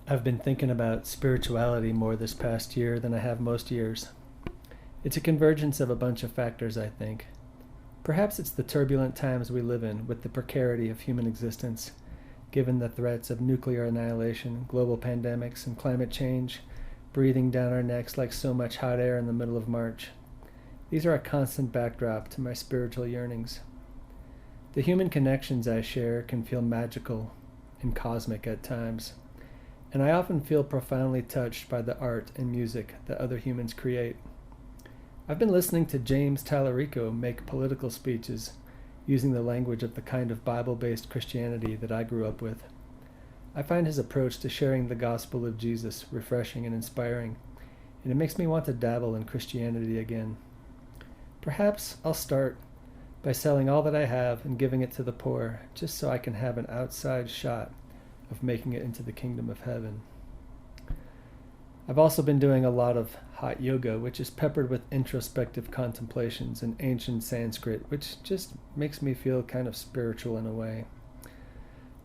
I've been thinking about spirituality more this past year than I have most years. It's a convergence of a bunch of factors, I think. Perhaps it's the turbulent times we live in with the precarity of human existence, given the threats of nuclear annihilation, global pandemics, and climate change breathing down our necks like so much hot air in the middle of March. These are a constant backdrop to my spiritual yearnings. The human connections I share can feel magical and cosmic at times, and I often feel profoundly touched by the art and music that other humans create. I've been listening to James Tallarico make political speeches using the language of the kind of Bible-based Christianity that I grew up with. I find his approach to sharing the gospel of Jesus refreshing and inspiring, and it makes me want to dabble in Christianity again. Perhaps I'll start by selling all that I have and giving it to the poor, just so I can have an outside shot of making it into the kingdom of heaven. I've also been doing a lot of hot yoga, which is peppered with introspective contemplations in ancient Sanskrit, which just makes me feel kind of spiritual in a way.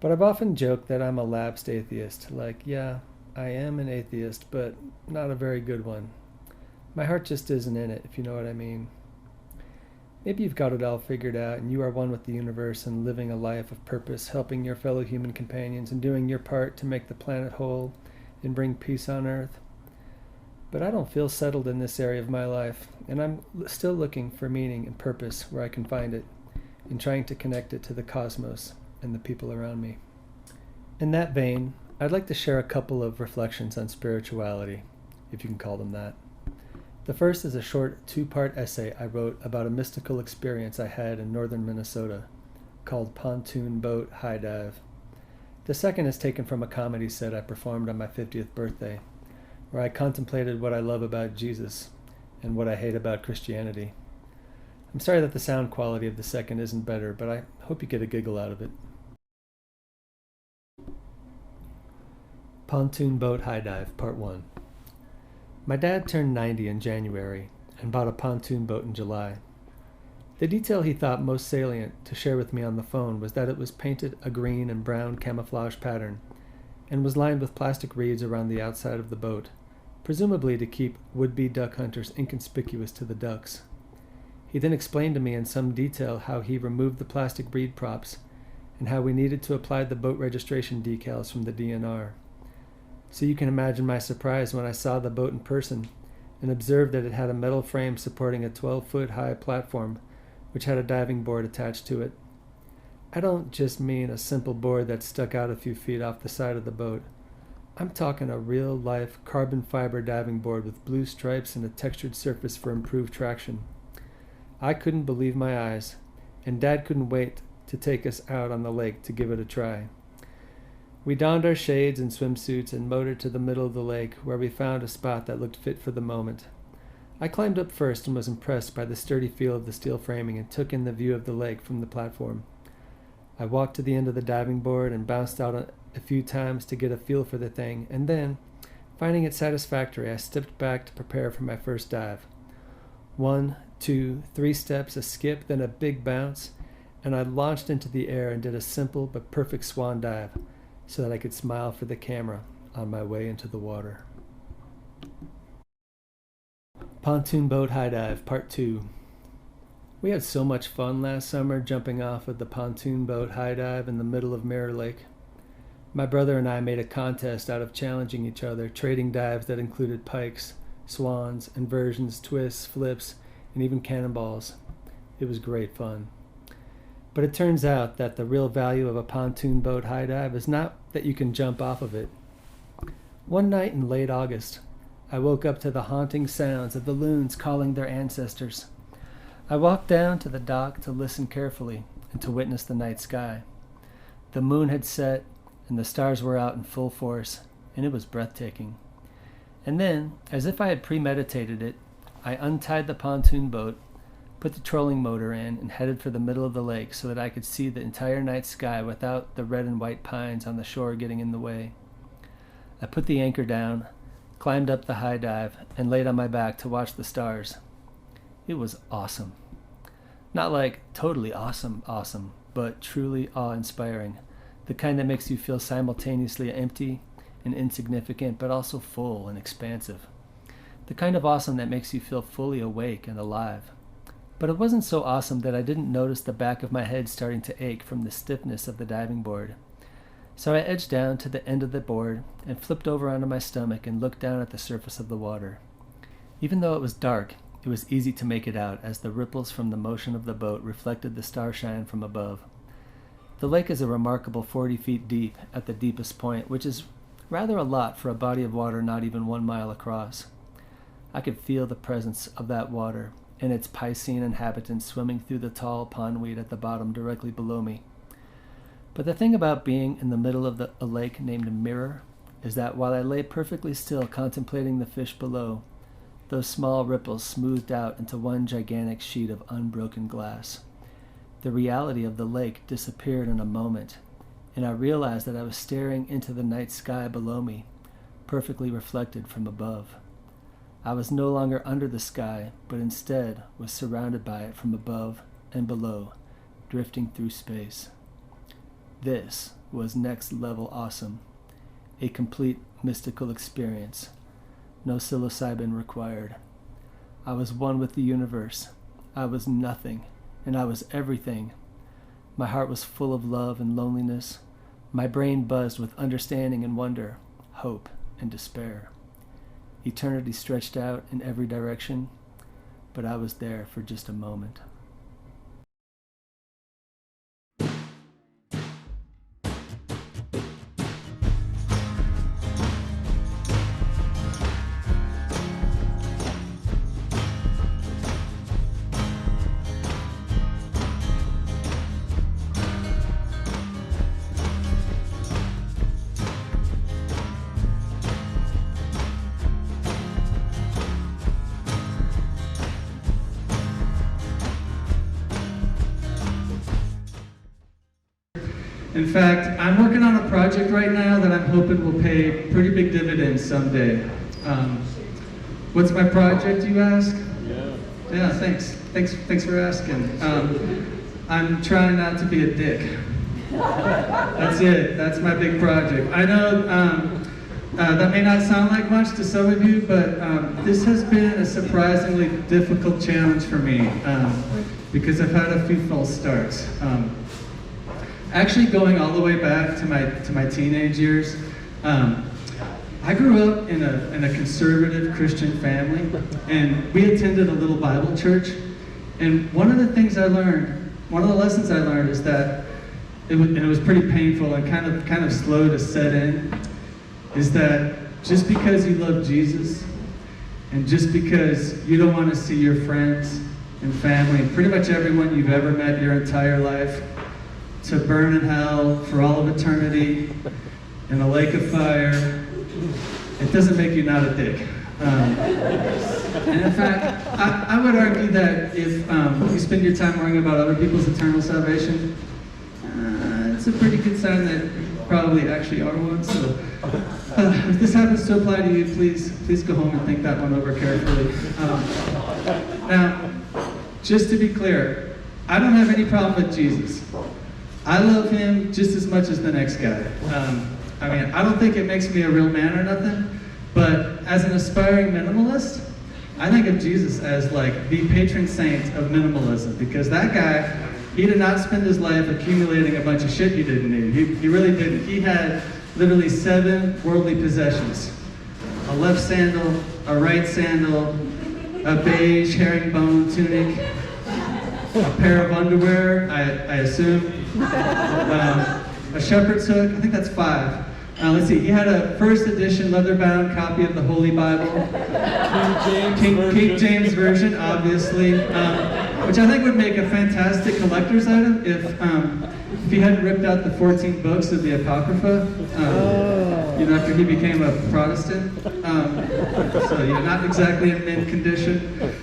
But I've often joked that I'm a lapsed atheist, like, yeah, I am an atheist, but not a very good one. My heart just isn't in it, if you know what I mean. Maybe you've got it all figured out and you are one with the universe and living a life of purpose, helping your fellow human companions and doing your part to make the planet whole and bring peace on Earth. But I don't feel settled in this area of my life, and I'm still looking for meaning and purpose where I can find it, and trying to connect it to the cosmos and the people around me. In that vein, I'd like to share a couple of reflections on spirituality, if you can call them that. The first is a short 2-part essay I wrote about a mystical experience I had in northern Minnesota called Pontoon Boat High Dive. The second is taken from a comedy set I performed on my 50th birthday, where I contemplated what I love about Jesus and what I hate about Christianity. I'm sorry that the sound quality of the second isn't better, but I hope you get a giggle out of it. Pontoon Boat High Dive, Part 1. My dad turned 90 in January and bought a pontoon boat in July. The detail he thought most salient to share with me on the phone was that it was painted a green and brown camouflage pattern and was lined with plastic reeds around the outside of the boat, presumably to keep would-be duck hunters inconspicuous to the ducks. He then explained to me in some detail how he removed the plastic reed props and how we needed to apply the boat registration decals from the DNR. So you can imagine my surprise when I saw the boat in person and observed that it had a metal frame supporting a 12-foot high platform which had a diving board attached to it. I don't just mean a simple board that stuck out a few feet off the side of the boat. I'm talking a real-life carbon fiber diving board with blue stripes and a textured surface for improved traction. I couldn't believe my eyes, and Dad couldn't wait to take us out on the lake to give it a try. We donned our shades and swimsuits and motored to the middle of the lake, where we found a spot that looked fit for the moment. I climbed up first and was impressed by the sturdy feel of the steel framing and took in the view of the lake from the platform. I walked to the end of the diving board and bounced out a few times to get a feel for the thing, and then, finding it satisfactory, I stepped back to prepare for my first dive. 1, 2, 3 steps, a skip, then a big bounce, and I launched into the air and did a simple but perfect swan dive, so that I could smile for the camera on my way into the water. Pontoon Boat High Dive, Part 2. We had so much fun last summer jumping off of the Pontoon Boat High Dive in the middle of Mirror Lake. My brother and I made a contest out of challenging each other, trading dives that included pikes, swans, inversions, twists, flips, and even cannonballs. It was great fun. But it turns out that the real value of a pontoon boat high dive is not that you can jump off of it. One night in late August, I woke up to the haunting sounds of the loons calling their ancestors. I walked down to the dock to listen carefully and to witness the night sky. The moon had set and the stars were out in full force, and it was breathtaking. And then, as if I had premeditated it, I untied the pontoon boat, put the trolling motor in, and headed for the middle of the lake so that I could see the entire night sky without the red and white pines on the shore getting in the way. I put the anchor down, climbed up the high dive, and laid on my back to watch the stars. It was awesome. Not like totally awesome, but truly awe-inspiring. The kind that makes you feel simultaneously empty and insignificant, but also full and expansive. The kind of awesome that makes you feel fully awake and alive. But it wasn't so awesome that I didn't notice the back of my head starting to ache from the stiffness of the diving board. So I edged down to the end of the board and flipped over onto my stomach and looked down at the surface of the water. Even though it was dark, it was easy to make it out as the ripples from the motion of the boat reflected the starshine from above. The lake is a remarkable 40 feet deep at the deepest point, which is rather a lot for a body of water not even 1 mile across. I could feel the presence of that water and its piscine inhabitants swimming through the tall pondweed at the bottom directly below me. But the thing about being in the middle of a lake named Mirror is that while I lay perfectly still contemplating the fish below, those small ripples smoothed out into one gigantic sheet of unbroken glass. The reality of the lake disappeared in a moment, and I realized that I was staring into the night sky below me, perfectly reflected from above. I was no longer under the sky, but instead was surrounded by it from above and below, drifting through space. This was next level awesome, a complete mystical experience. No psilocybin required. I was one with the universe. I was nothing, and I was everything. My heart was full of love and loneliness. My brain buzzed with understanding and wonder, hope and despair. Eternity stretched out in every direction, but I was there for just a moment. In fact, I'm working on a project right now that I'm hoping will pay pretty big dividends someday. What's my project, you ask? Yeah, thanks. Thanks for asking. I'm trying not to be a dick. That's it. That's my big project. I know that may not sound like much to some of you, but this has been a surprisingly difficult challenge for me because I've had a few false starts. Actually, going all the way back to my teenage years, I grew up in a conservative Christian family, and we attended a little Bible church. And one of the lessons I learned is that, it was pretty painful and kind of slow to set in, is that just because you love Jesus, and just because you don't want to see your friends and family, and pretty much everyone you've ever met your entire life, to burn in hell for all of eternity in a lake of fire, it doesn't make you not a dick. And in fact, I would argue that if you spend your time worrying about other people's eternal salvation, it's a pretty good sign that you probably actually are one. So if this happens to apply to you, please go home and think that one over carefully. Now, just to be clear, I don't have any problem with Jesus. I love him just as much as the next guy. I don't think it makes me a real man or nothing, but as an aspiring minimalist, I think of Jesus as like the patron saint of minimalism, because that guy, he did not spend his life accumulating a bunch of shit he didn't need. He really didn't. He had literally 7 worldly possessions: a left sandal, a right sandal, a beige herringbone tunic, a pair of underwear, I assume, a shepherd's hook. I think that's 5. Let's see, he had a first edition leather-bound copy of the Holy Bible, King James Version, obviously, which I think would make a fantastic collector's item if he hadn't ripped out the 14 books of the Apocrypha, after he became a Protestant. So, not exactly in mint condition.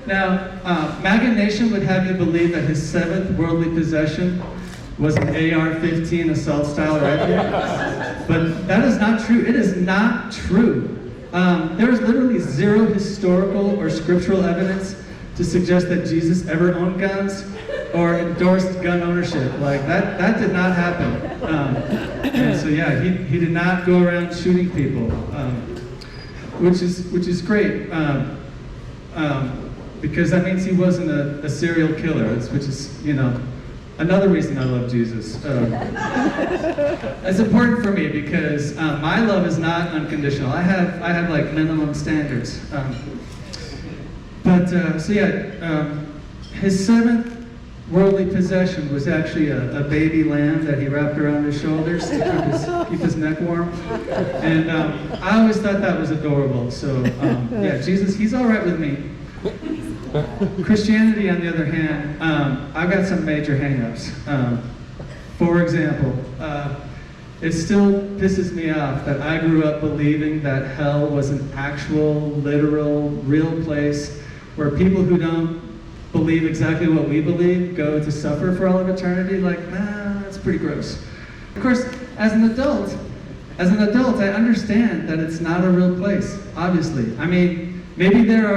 Now, MAGA Nation would have you believe that his 7th worldly possession was an AR-15 assault-style rifle, but that is not true. It is not true. There is literally 0 historical or scriptural evidence to suggest that Jesus ever owned guns. or endorsed gun ownership. Like that did not happen. And so yeah, he did not go around shooting people, which is great. Because that means he wasn't a serial killer, which is, another reason I love Jesus. It's important for me because my love is not unconditional. I have like minimum standards. His seventh worldly possession was actually a baby lamb that he wrapped around his shoulders to keep his neck warm. And I always thought that was adorable. So Jesus, he's all right with me. Christianity, on the other hand, I've got some major hang-ups. For example, it still pisses me off that I grew up believing that hell was an actual, literal, real place where people who don't believe exactly what we believe go to suffer for all of eternity. Like, nah, that's pretty gross. Of course, as an adult, I understand that it's not a real place, obviously. I mean, maybe there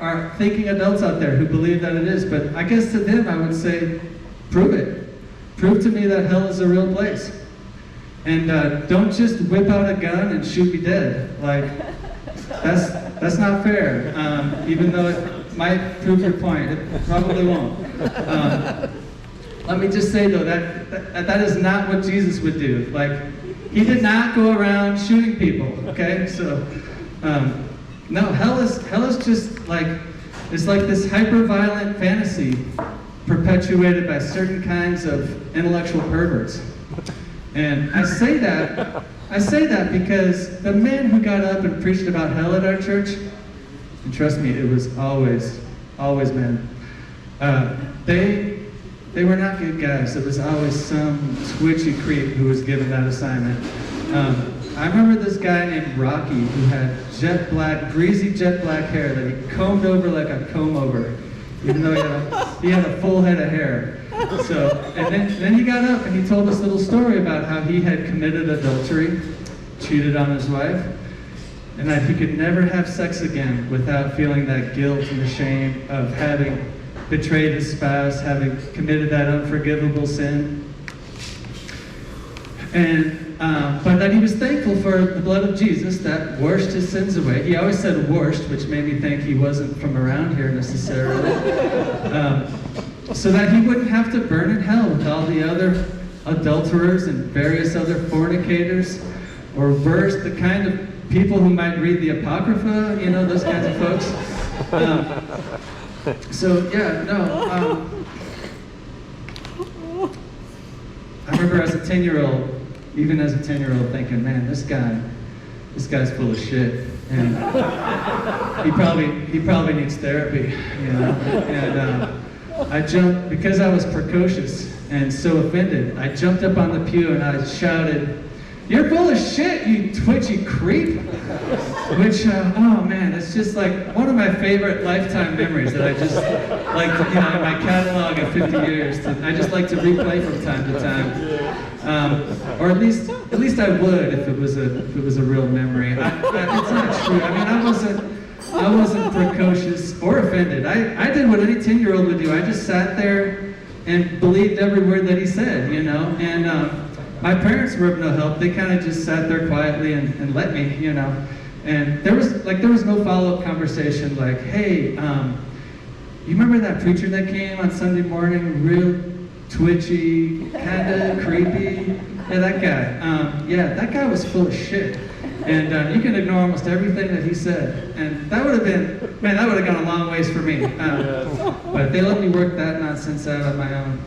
are thinking adults out there who believe that it is, but I guess to them I would say, prove it. Prove to me that hell is a real place. And don't just whip out a gun and shoot me dead. Like, that's not fair. Even though it might prove your point, it probably won't. Let me just say though, that is not what Jesus would do. Like, he did not go around shooting people, okay? So, no, hell is just like, it's like this hyper-violent fantasy perpetuated by certain kinds of intellectual perverts. And I say that because the men who got up and preached about hell at our church, and trust me, it was always men, they were not good guys. It was always some twitchy creep who was given that assignment. I remember this guy named Rocky who had greasy jet black hair that he combed over like a comb over, even though he had a full head of hair. So, and then he got up and he told this little story about how he had committed adultery, cheated on his wife, and that he could never have sex again without feeling that guilt and the shame of having betrayed his spouse, having committed that unforgivable sin. And but that he was thankful for the blood of Jesus that washed his sins away. He always said washed, which made me think he wasn't from around here necessarily. So that he wouldn't have to burn in hell with all the other adulterers and various other fornicators, or worse, the kind of people who might read the Apocrypha, those kinds of folks. I remember as a 10-year-old, thinking, man, this guy's full of shit, and he probably needs therapy, And I jumped, because I was precocious and so offended, I jumped up on the pew and I shouted, "You're full of shit, you twitchy creep!" Which, oh man, it's just like one of my favorite lifetime memories that I just like, in my catalog of 50 years, I just like to replay from time to time. Or at least I would if it was a real memory. It's not true. I mean, I wasn't precocious or offended. I did what any 10-year-old would do. I just sat there and believed every word that he said, And my parents were of no help. They kind of just sat there quietly and let me, And there was no follow-up conversation like, "Hey, you remember that preacher that came on Sunday morning, real twitchy, kind of creepy? Yeah, that guy. That guy was full of shit. And you can ignore almost everything that he said." And that would have gone a long ways for me. But they let me work that nonsense out on my own.